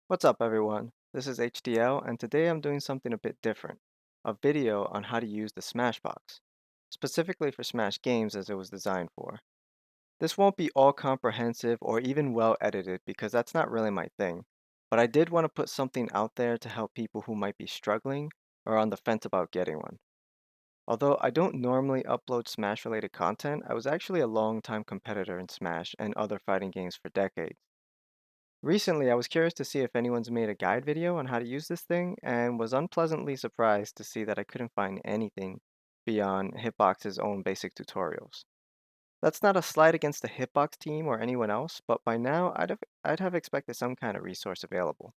What's up, everyone? This is HDL, and today I'm doing something a bit different, a video on how to use the Smashbox, specifically for Smash games as it was designed for. This won't be all comprehensive or even well edited because that's not really my thing, but I did want to put something out there to help people who might be struggling or on the fence about getting one. Although I don't normally upload Smash related content, I was actually a long-time competitor in Smash and other fighting games for decades. Recently, I was curious to see if anyone's made a guide video on how to use this thing and was unpleasantly surprised to see that I couldn't find anything beyond Hitbox's own basic tutorials. That's not a slight against the Hitbox team or anyone else, but by now I'd have expected some kind of resource available.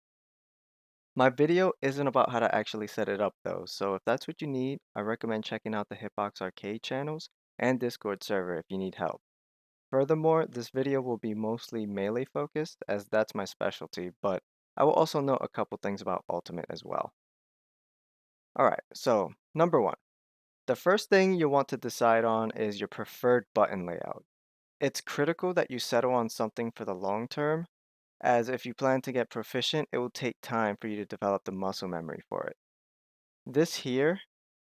My video isn't about how to actually set it up though, so if that's what you need, I recommend checking out the Hitbox arcade channels and Discord server if you need help. Furthermore, this video will be mostly melee focused as that's my specialty, but I will also note a couple things about Ultimate as well. Alright, so number one, the first thing you'll want to decide on is your preferred button layout. It's critical that you settle on something for the long term, as if you plan to get proficient, it will take time for you to develop the muscle memory for it. This here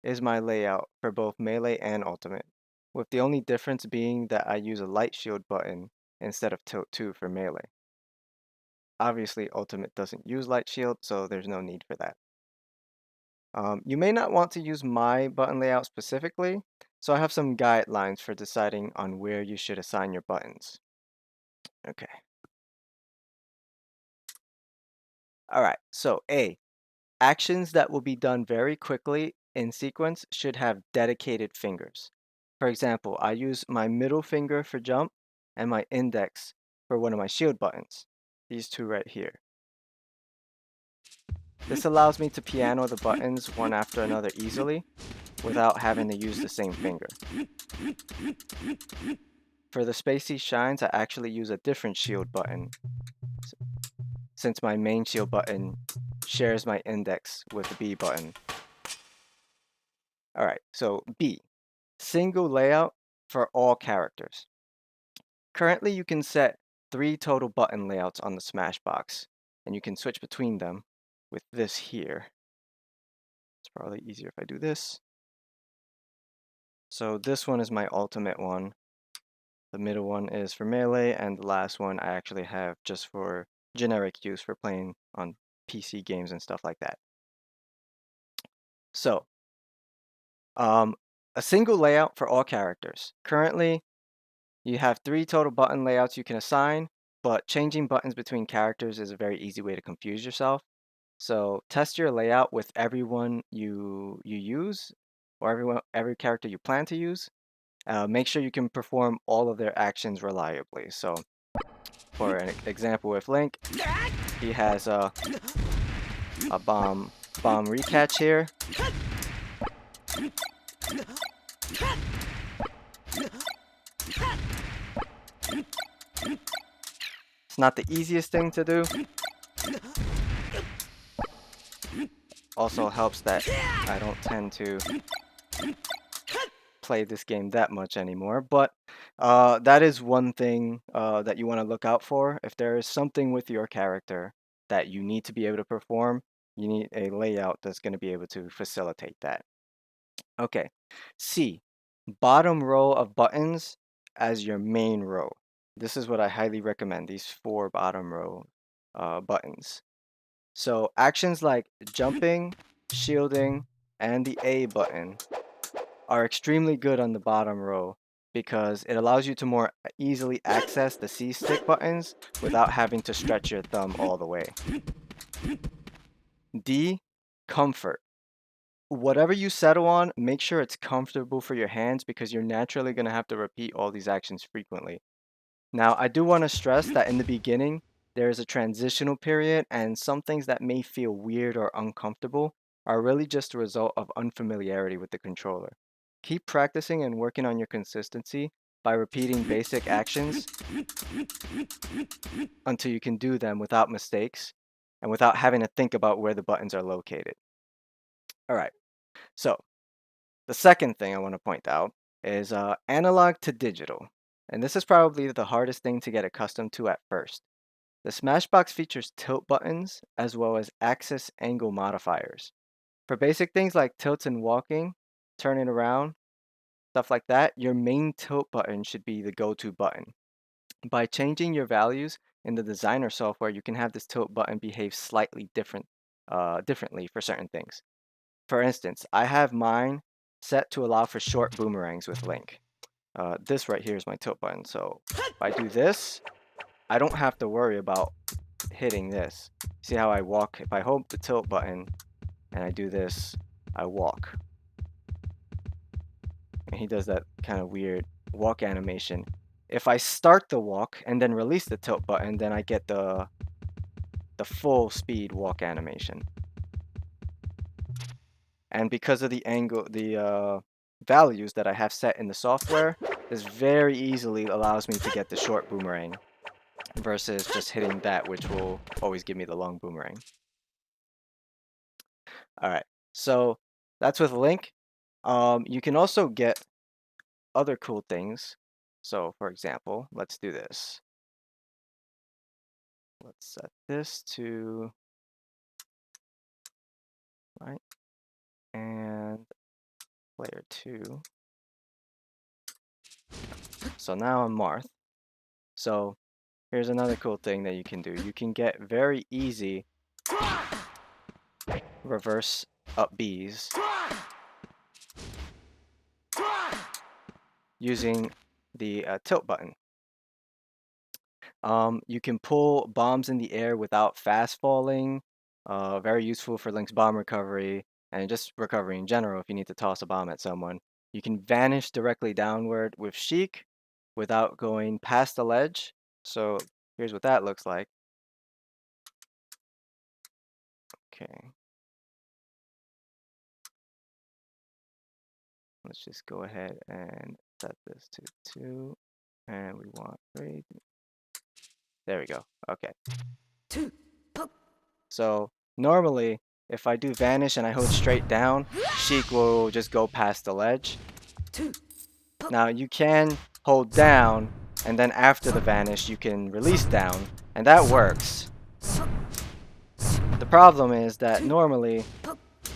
is my layout for both melee and ultimate, with the only difference being that I use a light shield button instead of tilt 2 for melee. Obviously, ultimate doesn't use light shield, so there's no need for that. You may not want to use my button layout specifically, so I have some guidelines for deciding on where you should assign your buttons. Okay. Alright, so A, actions that will be done very quickly in sequence should have dedicated fingers. For example, I use my middle finger for jump and my index for one of my shield buttons. These two right here. This allows me to piano the buttons one after another easily without having to use the same finger. For the spacey shines, I actually use a different shield button since my main shield button shares my index with the B button. Alright, so B, single layout for all characters. Currently, you can set 3 total button layouts on the Smashbox, and you can switch between them with this here. It's probably easier if I do this. So this one is my ultimate one. The middle one is for melee, and the last one I actually have just for generic use for playing on PC games and stuff like that. So, um, a single layout for all characters. Currently, you have 3 total button layouts you can assign, but changing buttons between characters is a very easy way to confuse yourself. So test your layout with everyone you use, or every character you plan to use. Make sure you can perform all of their actions reliably. So for an example with Link, he has a bomb recatch here. It's not the easiest thing to do. Also helps that I don't tend to play this game that much anymore, but that is one thing that you want to look out for. If there is something with your character that you need to be able to perform, you need a layout that's going to be able to facilitate that. Okay, C, bottom row of buttons as your main row. This is what I highly recommend, these 4 bottom row buttons. So actions like jumping, shielding, and the A button are extremely good on the bottom row because it allows you to more easily access the C stick buttons without having to stretch your thumb all the way. D, comfort. Whatever you settle on, make sure it's comfortable for your hands because you're naturally going to have to repeat all these actions frequently. Now, I do want to stress that in the beginning, there is a transitional period, and some things that may feel weird or uncomfortable are really just a result of unfamiliarity with the controller. Keep practicing and working on your consistency by repeating basic actions until you can do them without mistakes and without having to think about where the buttons are located. All right, so the second thing I want to point out is analog to digital. And this is probably the hardest thing to get accustomed to at first. The Smashbox features tilt buttons as well as axis angle modifiers. For basic things like tilts and walking, turning around, stuff like that, your main tilt button should be the go-to button. By changing your values in the designer software, you can have this tilt button behave slightly differently for certain things. For instance, I have mine set to allow for short boomerangs with Link. This right here is my tilt button. So if I do this, I don't have to worry about hitting this. See how I walk? If I hold the tilt button and I do this, I walk. And he does that kind of weird walk animation. If I start the walk and then release the tilt button, then I get the full speed walk animation. And because of the angle, the values that I have set in the software, this very easily allows me to get the short boomerang versus just hitting that, which will always give me the long boomerang. All right, so that's with Link. You can also get other cool things. So for example, let's do this. Let's set this to, right, and player 2. So now I'm Marth. So here's another cool thing that you can do. You can get very easy reverse up Bs using the tilt button. You can pull bombs in the air without fast falling. Very useful for Link's bomb recovery and just recovery in general if you need to toss a bomb at someone. You can vanish directly downward with Sheik without going past the ledge. So here's what that looks like. Okay. Let's just go ahead and set this to 2. And we want 3. There we go. Okay. So normally, if I do vanish and I hold straight down, Sheik will just go past the ledge. Now you can hold down, and then after the vanish, you can release down, and that works. The problem is that normally,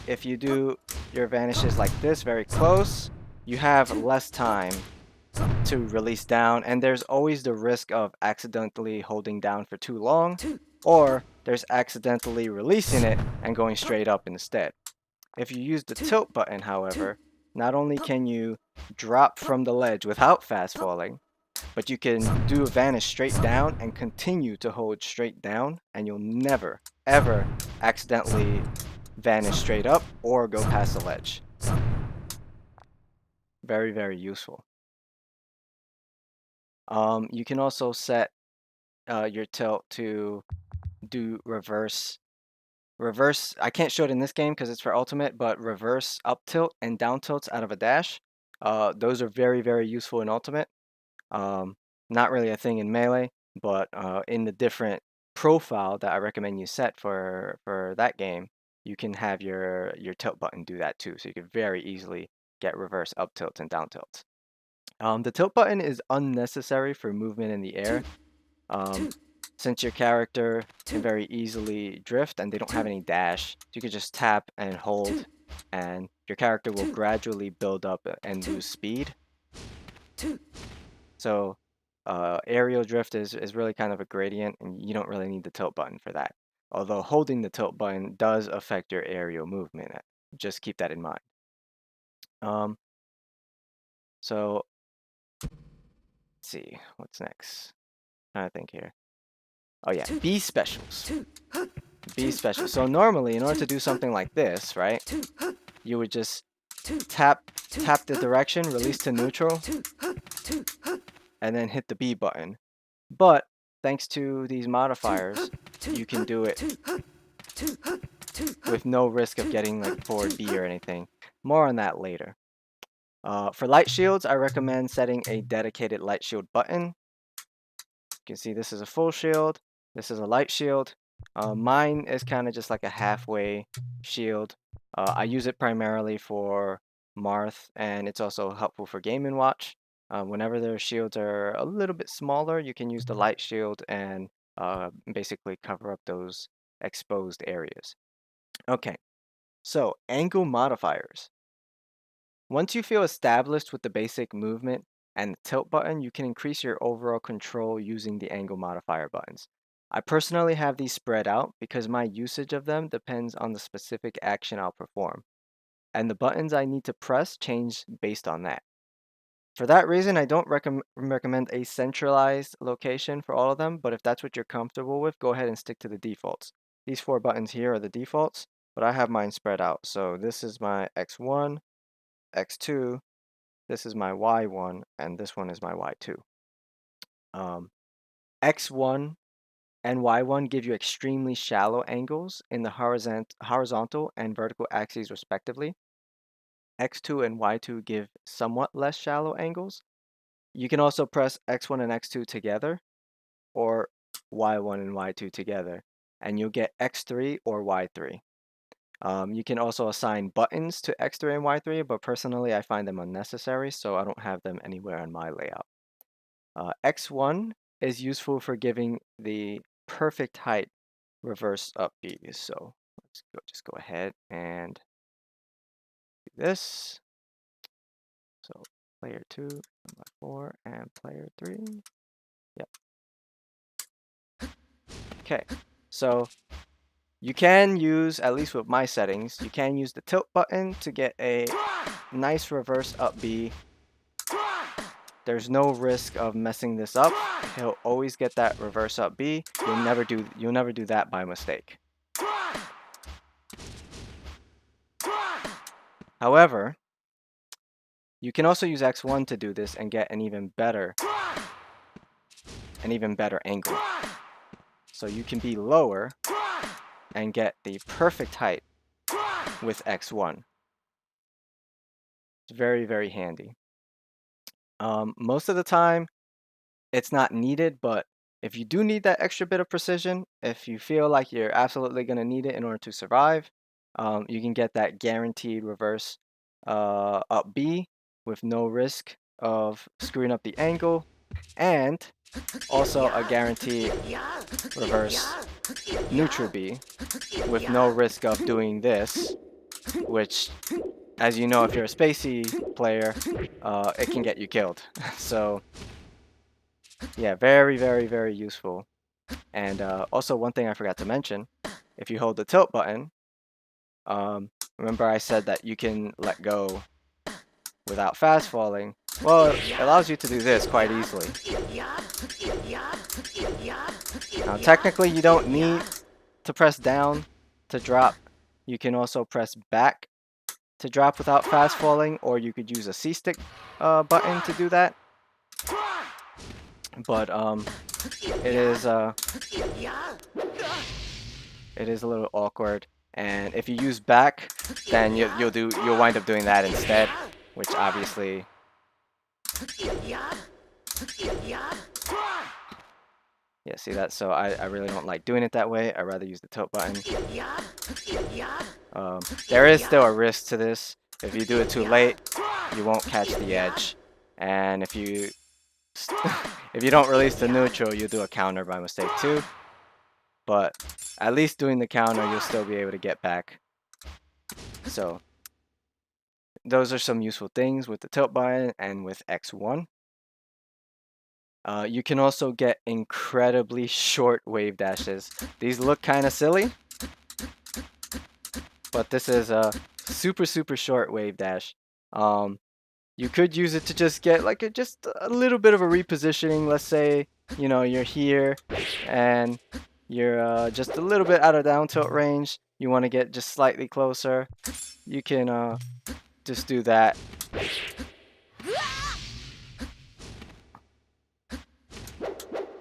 if you do your vanishes like this very close, you have less time to release down, and there's always the risk of accidentally holding down for too long, or there's accidentally releasing it and going straight up instead. If you use the tilt button, however, not only can you drop from the ledge without fast falling, but you can do a vanish straight down and continue to hold straight down, and you'll never, ever accidentally vanish straight up or go past the ledge. Very, very useful. You can also set your tilt to do reverse. I can't show it in this game because it's for ultimate, but reverse up tilt and down tilts out of a dash. Those are very, very useful in ultimate. Not really a thing in melee, but in the different profile that I recommend you set for that game, you can have your tilt button do that too. So you can very easily get reverse up tilts and down tilts. The tilt button is unnecessary for movement in the air. Since your character can very easily drift and they don't have any dash, you can just tap and hold, and your character will gradually build up and lose speed. So aerial drift is really kind of a gradient, and you don't really need the tilt button for that. Although holding the tilt button does affect your aerial movement. Just keep that in mind. So let's see, what's next? I think here. Oh yeah, B specials. B specials. So normally, in order to do something like this, right, you would just tap the direction, release to neutral, and then hit the B button. But thanks to these modifiers, you can do it with no risk of getting like forward B or anything. More on that later. For light shields, I recommend setting a dedicated light shield button. You can see this is a full shield. This is a light shield. Mine is kind of just like a halfway shield. I use it primarily for Marth, and it's also helpful for Game & Watch. Whenever their shields are a little bit smaller, you can use the light shield, and basically cover up those exposed areas. Okay, so angle modifiers. Once you feel established with the basic movement and the tilt button, you can increase your overall control using the angle modifier buttons. I personally have these spread out because my usage of them depends on the specific action I'll perform, and the buttons I need to press change based on that. For that reason, I don't recommend a centralized location for all of them, but if that's what you're comfortable with, go ahead and stick to the defaults. These four buttons here are the defaults, but I have mine spread out. So this is my X1, X2, this is my Y1, and this one is my Y2. X1 and Y1 give you extremely shallow angles in the horizontal and vertical axes respectively. X2 and Y2 give somewhat less shallow angles. You can also press X1 and X2 together, or Y1 and Y2 together, and you'll get X3 or Y3. You can also assign buttons to X3 and Y3, but personally I find them unnecessary, so I don't have them anywhere on my layout. X1 is useful for giving the perfect height reverse up B. So let's just go ahead and do this. So player 2, 1x4, and player 3. Yep. Okay, so you can use, at least with my settings, you can use the tilt button to get a nice reverse up B. There's no risk of messing this up. He'll always get that reverse up B. You'll never do that by mistake. However, you can also use X1 to do this and get an even better angle. So you can be lower and get the perfect height with X1. It's very, very handy. Most of the time, it's not needed, but if you do need that extra bit of precision, if you feel like you're absolutely going to need it in order to survive, you can get that guaranteed reverse up B with no risk of screwing up the angle, and also a guaranteed reverse neutral B with no risk of doing this, which, as you know, if you're a spacey player, it can get you killed. So yeah, very, very, very useful. And also one thing I forgot to mention, if you hold the tilt button, remember I said that you can let go without fast falling. Well, it allows you to do this quite easily. Now technically you don't need to press down to drop. You can also press back to drop without fast falling, or you could use a C-stick button to do that. But it is a little awkward, and if you use back, then you'll wind up doing that instead, which obviously yeah, see that? So I really don't like doing it that way. I'd rather use the tilt button. There is still a risk to this. If you do it too late, you won't catch the edge, and if you if you don't release the neutral, you'll do a counter by mistake too. But at least doing the counter, you'll still be able to get back. So those are some useful things with the tilt button and with X1. You can also get incredibly short wave dashes. These look kind of silly, but this is a super, super short wave dash. You could use it to just get like just a little bit of a repositioning. Let's say, you know, you're here and you're just a little bit out of down tilt range. You want to get just slightly closer. You can just do that.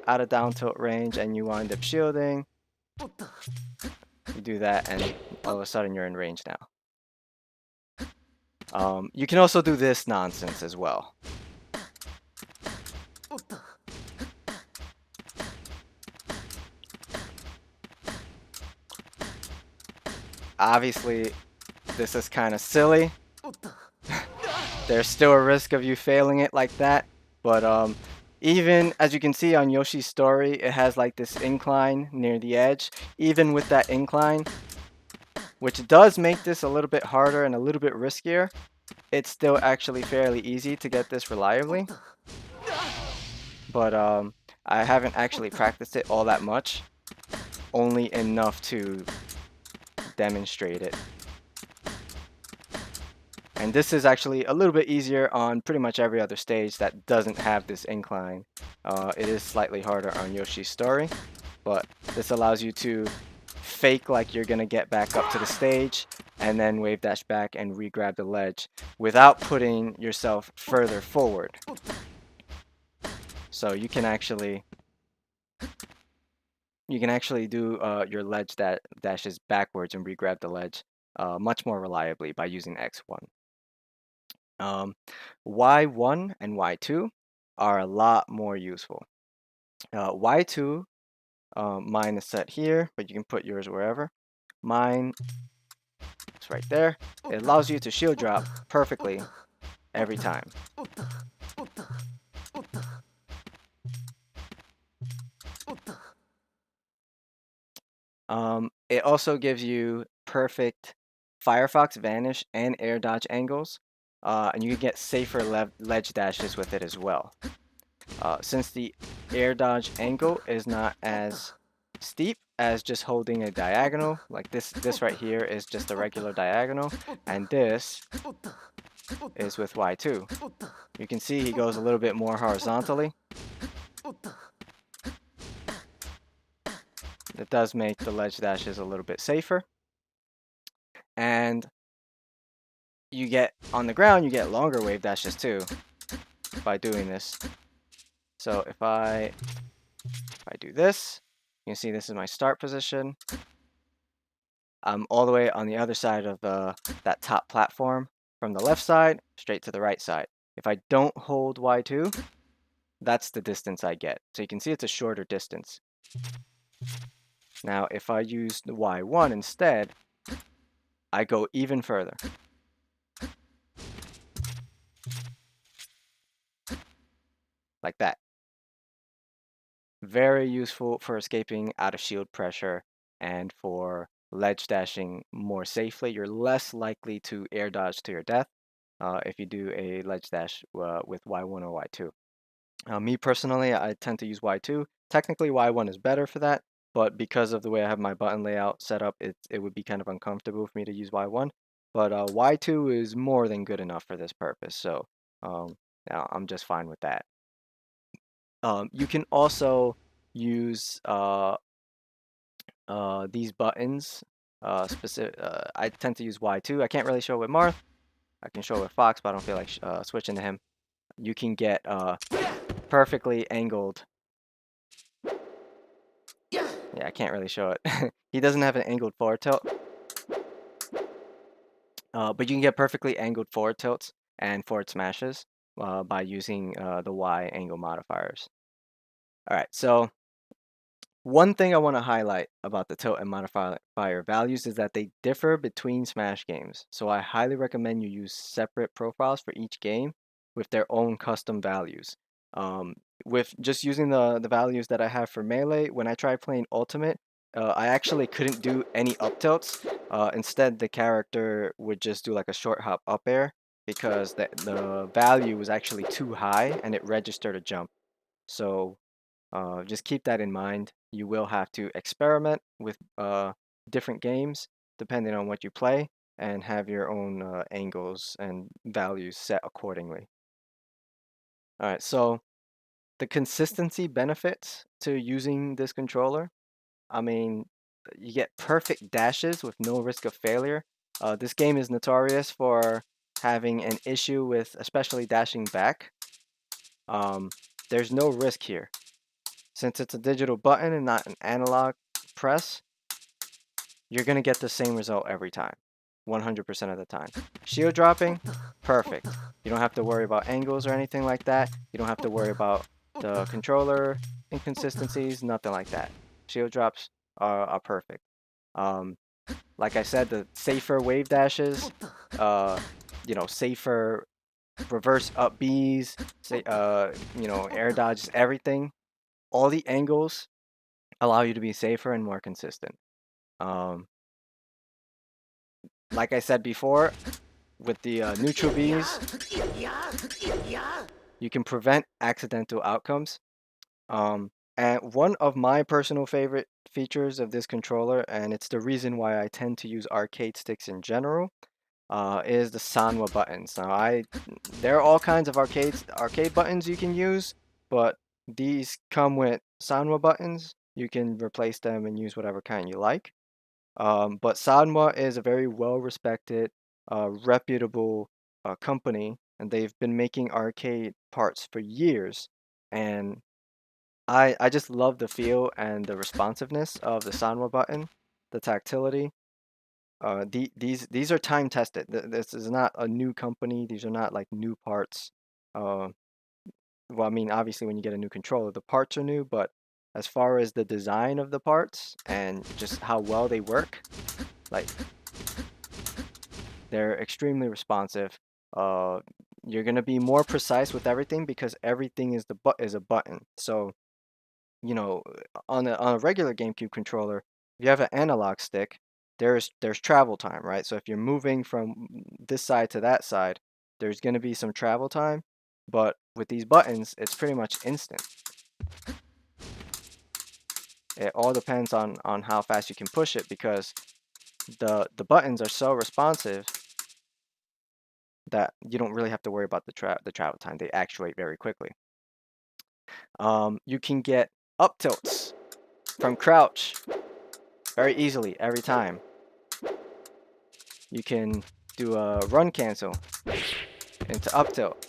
Out of down tilt range, and you wind up shielding. You do that, and all of a sudden you're in range now. You can also do this nonsense as well. Obviously, this is kind of silly. There's still a risk of you failing it like that, but Even as you can see on Yoshi's story, it has like this incline near the edge. Even with that incline, which does make this a little bit harder and a little bit riskier, it's still actually fairly easy to get this reliably. But I haven't actually practiced it all that much, only enough to demonstrate it. And this is actually a little bit easier on pretty much every other stage that doesn't have this incline. It is slightly harder on Yoshi's story, but this allows you to fake like you're gonna get back up to the stage and then wave dash back and re-grab the ledge without putting yourself further forward. So you can actually do your ledge dashes backwards and re-grab the ledge much more reliably by using X1. Y1 and Y2 are a lot more useful. Y2, mine is set here, but you can put yours wherever. Mine is right there. It allows you to shield drop perfectly every time. It also gives you perfect Firefox vanish and air dodge angles, and you can get safer ledge dashes with it as well. Since the air dodge angle is not as steep as just holding a diagonal, like this right here is just a regular diagonal, and this is with Y2. You can see he goes a little bit more horizontally. It does make the ledge dashes a little bit safer. And you get, on the ground, you get longer wave dashes too by doing this. So if I do this, you can see this is my start position. I'm all the way on the other side of that top platform from the left side straight to the right side. If I don't hold Y2, that's the distance I get. So you can see it's a shorter distance. Now if I use the Y1 instead, I go even further. Like that. Very useful for escaping out of shield pressure and for ledge dashing more safely. You're less likely to air dodge to your death if you do a ledge dash with Y1 or Y2. Me personally, I tend to use Y2. Technically, Y1 is better for that, but because of the way I have my button layout set up, it would be kind of uncomfortable for me to use Y1. But Y2 is more than good enough for this purpose, so yeah, I'm just fine with that. You can also use these buttons. I tend to use Y2. I can't really show it with Marth. I can show it with Fox, but I don't feel like switching to him. You can get perfectly angled. Yeah, I can't really show it. He doesn't have an angled forward tilt. But you can get perfectly angled forward tilts and forward smashes by using the Y angle modifiers. All right, so one thing I want to highlight about the tilt and modifier values is that they differ between Smash games. So I highly recommend you use separate profiles for each game with their own custom values. With just using the values that I have for Melee, when I tried playing Ultimate, I actually couldn't do any up tilts. Instead, the character would just do like a short hop up air because the value was actually too high and it registered a jump. So just keep that in mind. You will have to experiment with different games depending on what you play and have your own angles and values set accordingly. All right, so the consistency benefits to using this controller, I mean, you get perfect dashes with no risk of failure. This game is notorious for having an issue with especially dashing back. There's no risk here. Since it's a digital button and not an analog press, you're going to get the same result every time, 100% of the time. Shield dropping, perfect. You don't have to worry about angles or anything like that. You don't have to worry about the controller inconsistencies, nothing like that. Shield drops are perfect. Like I said, the safer wave dashes, safer reverse up Bs, say, air dodges, everything. All the angles allow you to be safer and more consistent. Like I said before, with the neutral Bs, you can prevent accidental outcomes. And one of my personal favorite features of this controller, and it's the reason why I tend to use arcade sticks in general, is the Sanwa buttons. Now, there are all kinds of arcade buttons you can use, but these come with Sanwa buttons. You can replace them and use whatever kind you like. But Sanwa is a very well-respected, reputable company, and they've been making arcade parts for years. And I just love the feel and the responsiveness of the Sanwa button, the tactility. These are time tested. This is not a new company. These are not like new parts. Uh, well, I mean, obviously, when you get a new controller, the parts are new, but as far as the design of the parts and just how well they work, like they're extremely responsive. Uh, you're gonna be more precise with everything because everything is a button. So, you know, on a regular GameCube controller, if you have an analog stick, there's travel time, right? So if you're moving from this side to that side, there's gonna be some travel time. But with these buttons, it's pretty much instant. It all depends on how fast you can push it because the buttons are so responsive that you don't really have to worry about the travel time. They actuate very quickly. You can get up tilts from crouch very easily every time. You can do a run cancel into up tilt.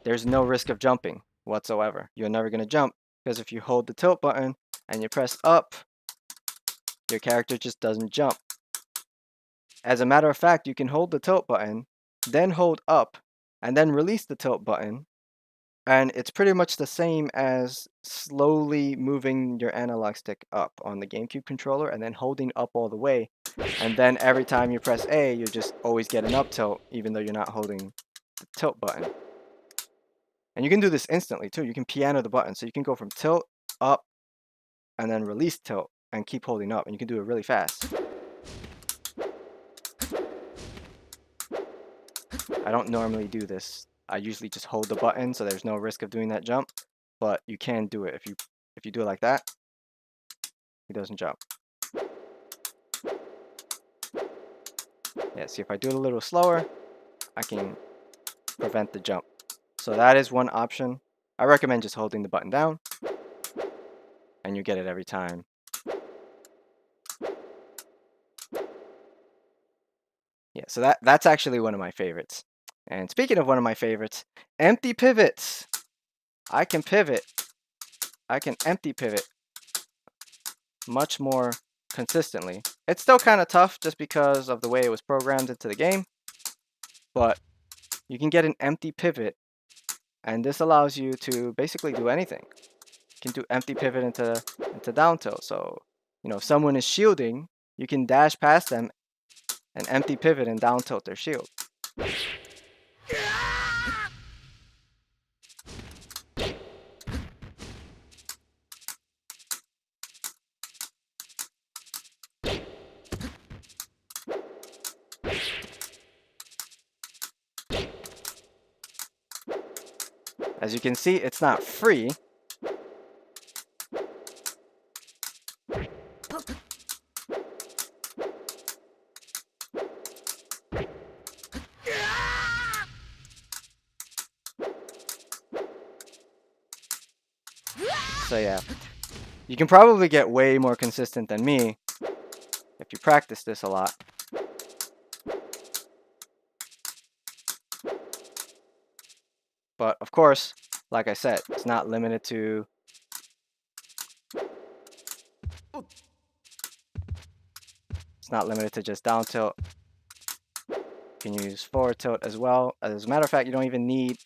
There's no risk of jumping whatsoever. You're never going to jump because if you hold the tilt button and you press up, your character just doesn't jump. As a matter of fact, you can hold the tilt button, then hold up, and then release the tilt button, and it's pretty much the same as slowly moving your analog stick up on the GameCube controller and then holding up all the way. And then every time you press A, you just always get an up tilt, even though you're not holding the tilt button. And you can do this instantly too. You can piano the button. So you can go from tilt, up, and then release tilt, and keep holding up. And you can do it really fast. I don't normally do this. I usually just hold the button so there's no risk of doing that jump. But you can do it. If you do it like that, he doesn't jump. Yeah, see if I do it a little slower, I can prevent the jump. So that is one option. I recommend just holding the button down and you get it every time. Yeah, so that's actually one of my favorites. And speaking of one of my favorites, empty pivots. I can pivot. I can empty pivot much more consistently. It's still kind of tough just because of the way it was programmed into the game, but you can get an empty pivot, and this allows you to basically do anything. You can do empty pivot into down tilt. So, if someone is shielding, you can dash past them and empty pivot and down tilt their shield. As you can see, it's not free. So yeah, you can probably get way more consistent than me if you practice this a lot. But of course, like I said, it's not limited to just down tilt. You can use forward tilt as well. As a matter of fact, you don't even need,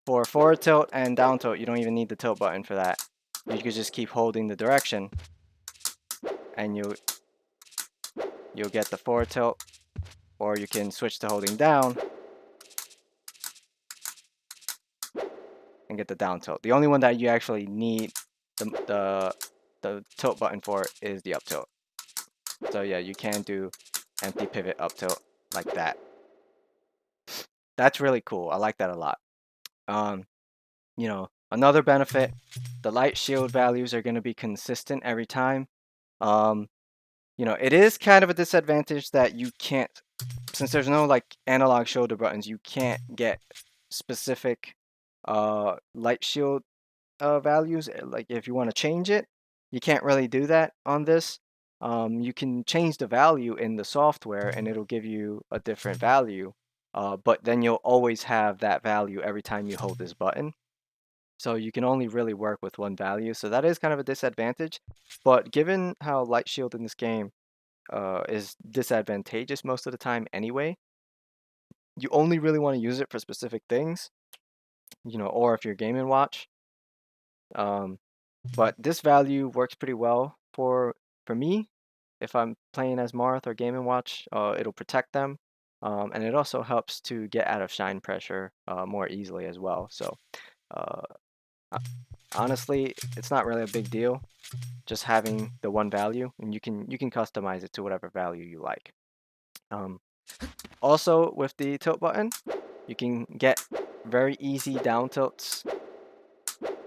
for forward tilt and down tilt, you don't even need the tilt button for that. You could just keep holding the direction and you'll get the forward tilt or you can switch to holding down and get the down tilt. The only one that you actually need the tilt button for is the up tilt. So yeah, you can do empty pivot up tilt like that. That's really cool. I like that a lot. Um, Another benefit, the light shield values are going to be consistent every time. Um, it is kind of a disadvantage that you can't, since there's no like analog shoulder buttons, you can't get specific light shield values. Like if you want to change it, you can't really do that on this. You can change the value in the software and it'll give you a different value. But then you'll always have that value every time you hold this button. So you can only really work with one value. So that is kind of a disadvantage. But given how light shield in this game is disadvantageous most of the time anyway, you only really want to use it for specific things, or if you're Game and Watch. Um, but this value works pretty well for me. If I'm playing as Marth or Game and Watch, it'll protect them. And it also helps to get out of shine pressure more easily as well. So uh, honestly, it's not really a big deal just having the one value, and you can customize it to whatever value you like. Um, Also, with the tilt button, you can get very easy down tilts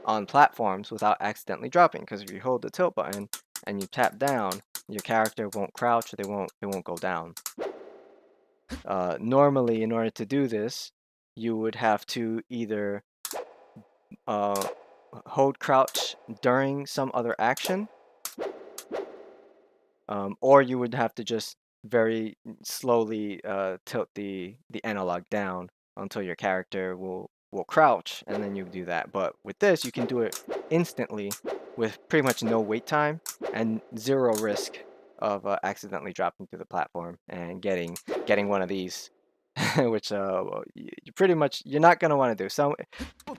on platforms without accidentally dropping. Because if you hold the tilt button and you tap down, your character won't crouch, or they won't go down. Normally, in order to do this, you would have to either uh, hold crouch during some other action, or you would have to just very slowly tilt the analog down until your character will crouch, and then you do that. But with this, you can do it instantly with pretty much no wait time and zero risk of accidentally dropping through the platform and getting one of these, which you pretty much you're not gonna want to do. So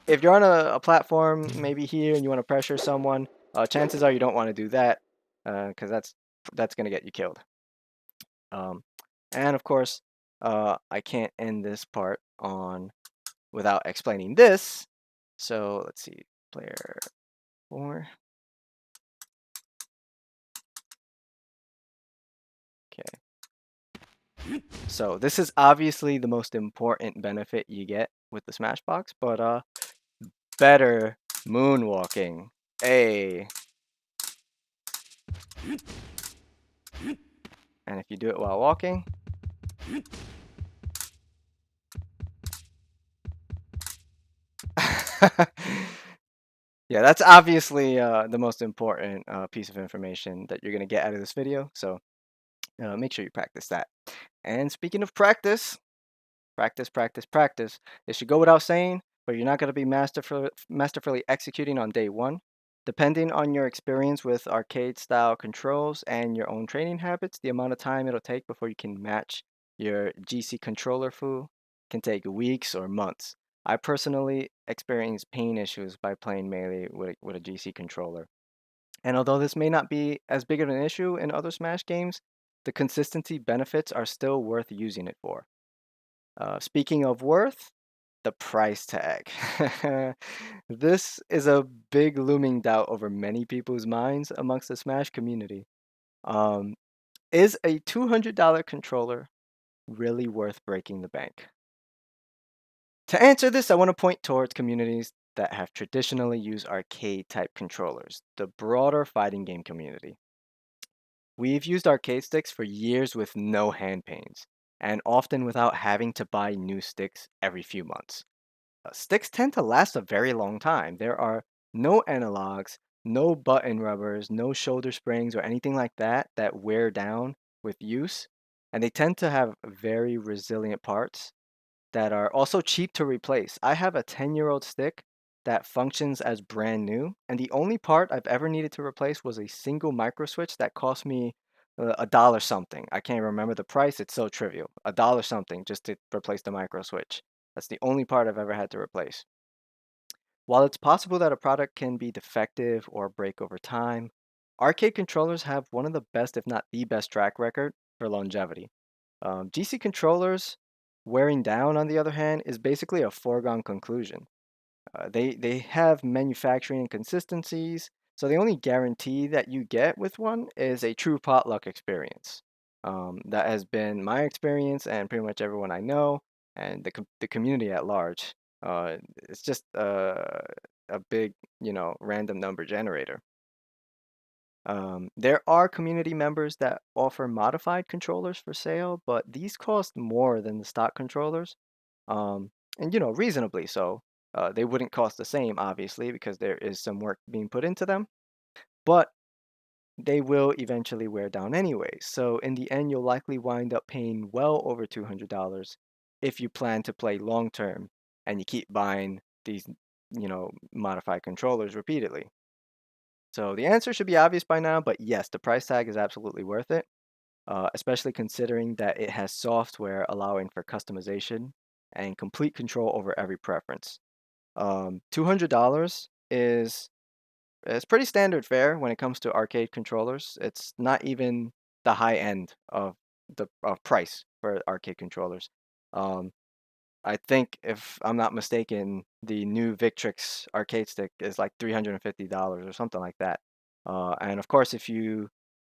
if you're on a platform, maybe here, and you want to pressure someone, chances are you don't want to do that because that's gonna get you killed. Um, and of course, I can't end this part on without explaining this. So let's see, player 4. Okay. So this is obviously the most important benefit you get with the Smashbox, but better moonwalking. Hey. And if you do it while walking, yeah, that's obviously the most important piece of information that you're going to get out of this video. So make sure you practice that. And speaking of practice, practice, practice, practice. It should go without saying, but you're not going to be masterfully executing on day one. Depending on your experience with arcade-style controls and your own training habits, the amount of time it'll take before you can match your GC controller foo can take weeks or months. I personally experience pain issues by playing Melee with a GC controller. And although this may not be as big of an issue in other Smash games, the consistency benefits are still worth using it for. Speaking of worth, the price tag. This is a big looming doubt over many people's minds amongst the Smash community. Um, is a $200 controller really worth breaking the bank? To answer this, I want to point towards communities that have traditionally used arcade type controllers, the broader fighting game community. We've used arcade sticks for years with no hand pains, and often without having to buy new sticks every few months. Sticks tend to last a very long time. There are no analogs, no button rubbers, no shoulder springs, or anything like that that wear down with use. And they tend to have very resilient parts that are also cheap to replace. I have a 10-year-old stick that functions as brand new, and the only part I've ever needed to replace was a single micro switch that cost me a dollar something. I can't remember the price, it's so trivial. A dollar something just to replace the micro switch. That's the only part I've ever had to replace. While it's possible that a product can be defective or break over time, arcade controllers have one of the best, if not the best, track record for longevity. GC controllers wearing down, on the other hand, is basically a foregone conclusion. They have manufacturing inconsistencies, so the only guarantee that you get with one is a true potluck experience. That has been my experience and pretty much everyone I know and the community at large. It's just a big, random number generator. There are community members that offer modified controllers for sale, but these cost more than the stock controllers, and reasonably so. They wouldn't cost the same, obviously, because there is some work being put into them, but they will eventually wear down anyway. So in the end, you'll likely wind up paying well over $200 if you plan to play long term and you keep buying these, modified controllers repeatedly. So the answer should be obvious by now, but yes, the price tag is absolutely worth it, especially considering that it has software allowing for customization and complete control over every preference. $200 is pretty standard fare when it comes to arcade controllers. It's not even the high end of the price for arcade controllers. Um, I think if I'm not mistaken, the new Victrix arcade stick is like $350 or something like that. And of course, if you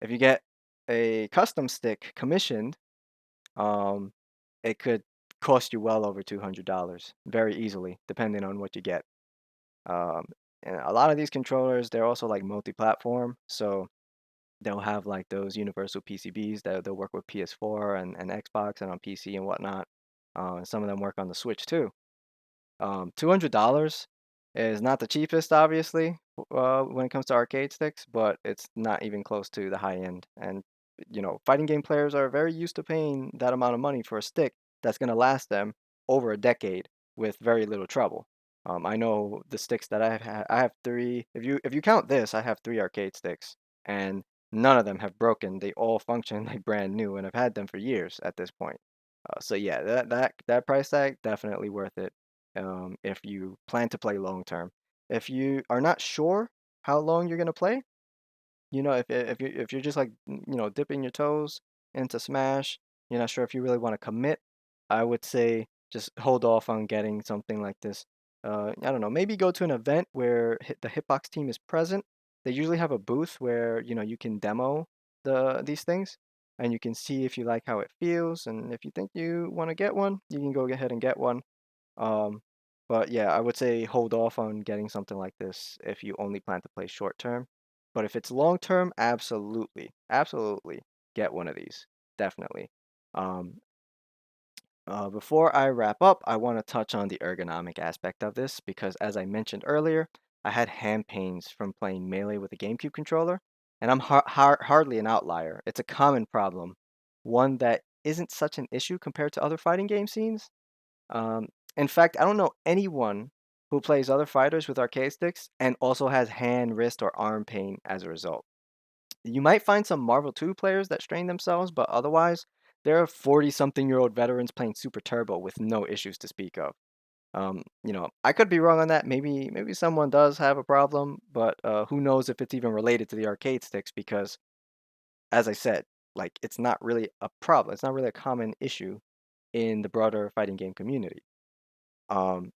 get a custom stick commissioned, um, it could cost you well over $200 very easily, depending on what you get. Um, and a lot of these controllers, they're also like multi-platform, so they'll have like those universal PCBs that they'll work with PS4 and Xbox and on PC and whatnot. Some of them work on the Switch too. $200 is not the cheapest, obviously, when it comes to arcade sticks, but it's not even close to the high end. And, fighting game players are very used to paying that amount of money for a stick that's going to last them over a decade with very little trouble. I know the sticks that I have three. If you count this, I have three arcade sticks, and none of them have broken. They all function like brand new, and I've had them for years at this point. So yeah, that price tag definitely worth it if you plan to play long term. If you are not sure how long you're gonna play, if you're just like dipping your toes into Smash, you're not sure if you really want to commit. I would say just hold off on getting something like this. I don't know, maybe go to an event where the Hitbox team is present. They usually have a booth where you can demo these things, and you can see if you like how it feels, and if you think you want to get one, you can go ahead and get one. Um, but yeah, I would say hold off on getting something like this if you only plan to play short term. But if it's long term, absolutely, absolutely get one of these. Definitely. Um, Before I wrap up, I want to touch on the ergonomic aspect of this because, as I mentioned earlier, I had hand pains from playing Melee with a GameCube controller, and I'm hardly an outlier. It's a common problem, one that isn't such an issue compared to other fighting game scenes. Um, in fact, I don't know anyone who plays other fighters with arcade sticks and also has hand, wrist, or arm pain as a result. You might find some Marvel 2 players that strain themselves, but otherwise, there are 40-something-year-old veterans playing Super Turbo with no issues to speak of. I could be wrong on that. Maybe someone does have a problem, but who knows if it's even related to the arcade sticks because, as I said, like it's not really a problem. It's not really a common issue in the broader fighting game community. Um,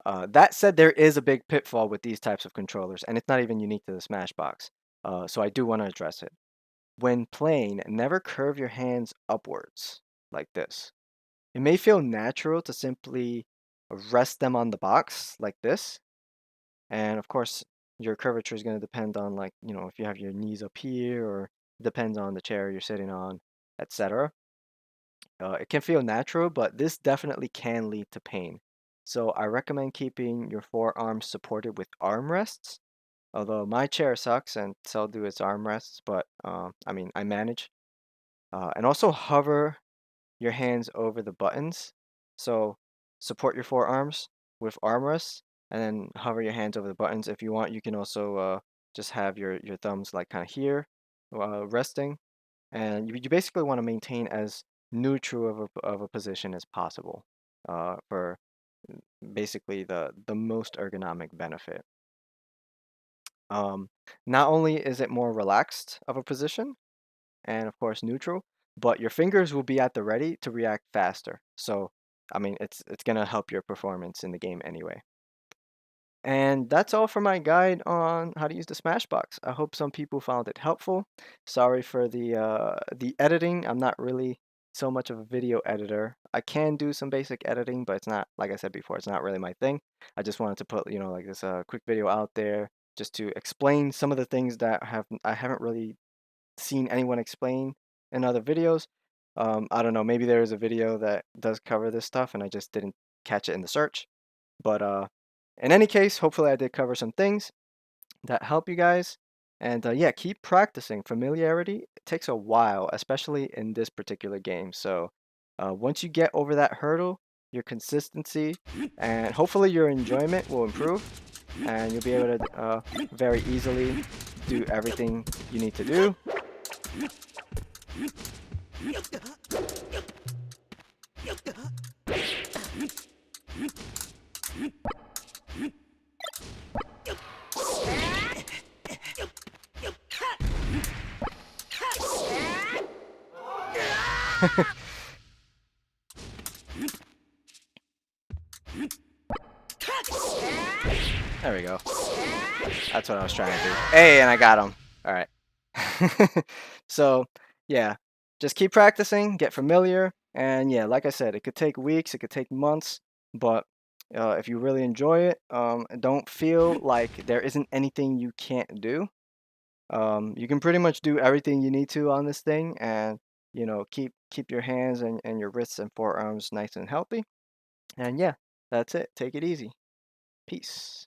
that said, there is a big pitfall with these types of controllers, and it's not even unique to the Smashbox. So I do want to address it. When playing, never curve your hands upwards like this. It may feel natural to simply rest them on the box like this, and of course, your curvature is going to depend on like, if you have your knees up here or depends on the chair you're sitting on, etc. It can feel natural, but this definitely can lead to pain. So I recommend keeping your forearms supported with armrests. Although my chair sucks and so do its armrests, but I mean, I manage. And also hover your hands over the buttons. So support your forearms with armrests and then hover your hands over the buttons. If you want, you can also just have your thumbs like kind of here, resting. And you basically want to maintain as neutral of a position as possible for basically the most ergonomic benefit. Um, Not only is it more relaxed of a position and of course neutral, but your fingers will be at the ready to react faster. So, I mean, it's gonna help your performance in the game anyway. And that's all for my guide on how to use the Smashbox. I hope some people found it helpful. Sorry for the editing. I'm not really so much of a video editor. I can do some basic editing, but it's not, like I said before, it's not really my thing. I just wanted to put, like this quick video out there just to explain some of the things that I haven't really seen anyone explain in other videos. I don't know, maybe there is a video that does cover this stuff and I just didn't catch it in the search. But in any case, hopefully I did cover some things that help you guys. And yeah, keep practicing. Familiarity takes a while, especially in this particular game. So once you get over that hurdle, your consistency and hopefully your enjoyment will improve, and you'll be able to very easily do everything you need to do. There we go. That's what I was trying to do. Hey, and I got him. All right. So, yeah, just keep practicing, get familiar, and yeah, like I said, it could take weeks, it could take months, but if you really enjoy it, don't feel like there isn't anything you can't do. You can pretty much do everything you need to on this thing, and keep your hands and your wrists and forearms nice and healthy. And yeah, that's it. Take it easy. Peace.